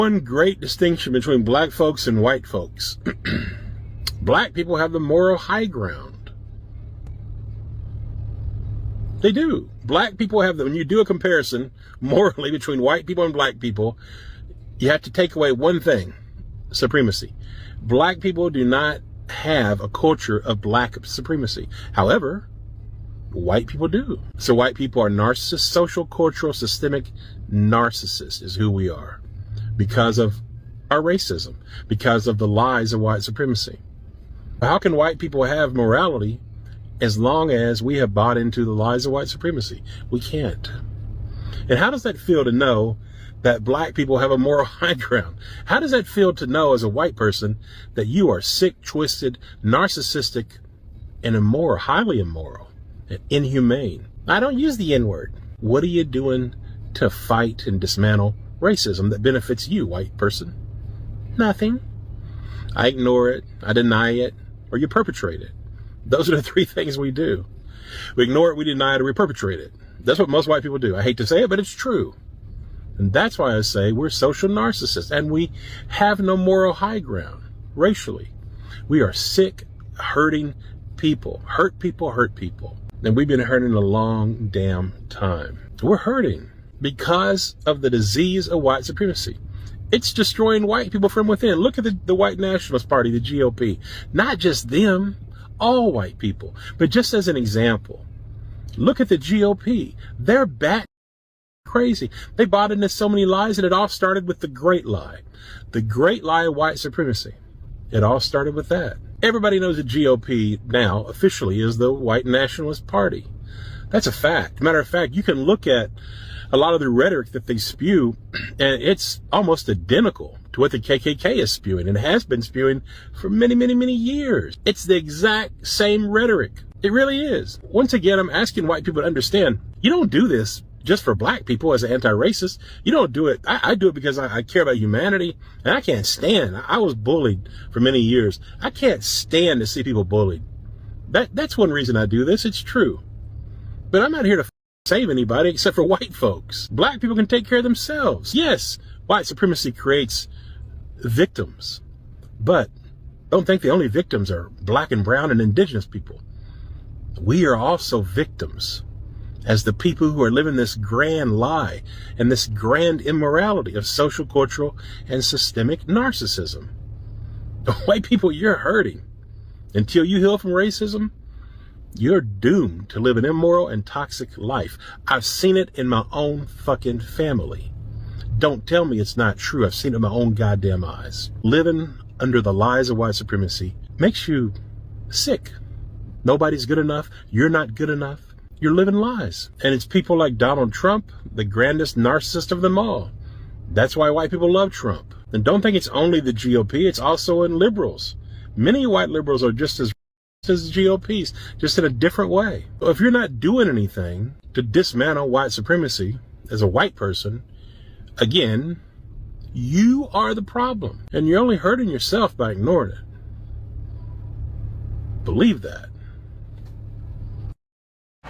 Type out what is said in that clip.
One great distinction between black folks and white folks. Black people have the moral high ground. They do. Black people have when you do a comparison morally between white people and black people, you have to take away one thing: supremacy. Black people do not have a culture of black supremacy. However, white people do. So white people are narcissists, social, cultural, systemic narcissists is who we are because of our racism, because of the lies of white supremacy. How can white people have morality as long as we have bought into the lies of white supremacy? We can't. And how does that feel to know that black people have a moral high ground? How does that feel to know as a white person that you are sick, twisted, narcissistic, and immoral, highly immoral, and inhumane? I don't use the N-word. What are you doing to fight and dismantle racism that benefits you, white person? Nothing. I ignore it, I deny it, or you perpetrate it. Those are the three things we do. We ignore it, we deny it, or we perpetrate it. That's what most white people do. I hate to say it, but it's true. And that's why I say we're social narcissists, and we have no moral high ground racially. We are sick, hurting people. Hurt people, hurt people. And we've been hurting a long damn time. We're hurting because of the disease of white supremacy. It's destroying white people from within. Look at the white nationalist party, the GOP. Not just them, all white people. But just as an example, look at the GOP. They're bat crazy. They bought into so many lies, and it all started with the great lie. The great lie of white supremacy. It all started with that. Everybody knows the GOP now officially is the white nationalist party. That's a fact. Matter of fact, you can look at a lot of the rhetoric that they spew, and it's almost identical to what the KKK is spewing, and has been spewing for many, many, many years. It's the exact same rhetoric. It really is. Once again, I'm asking white people to understand, you don't do this just for black people as an anti-racist. You don't do it. I do it because I care about humanity, and I can't stand. I was bullied for many years. I can't stand to see people bullied. That's one reason I do this. It's true. But I'm not here to save anybody except for white folks. Black people can take care of themselves. Yes, white supremacy creates victims, but don't think the only victims are black and brown and indigenous people. We are also victims as the people who are living this grand lie and this grand immorality of social, cultural, and systemic narcissism. White people, you're hurting. Until you heal from racism, you're doomed to live an immoral and toxic life. I've seen it in my own fucking family. Don't tell me it's not true. I've seen it in my own goddamn eyes. Living under the lies of white supremacy makes you sick. Nobody's good enough. You're not good enough. You're living lies. And it's people like Donald Trump, the grandest narcissist of them all. That's why white people love Trump. And don't think it's only the GOP. It's also in liberals. Many white liberals are just as GOPs, just in a different way. If you're not doing anything to dismantle white supremacy as a white person, again, you are the problem. And you're only hurting yourself by ignoring it. Believe that.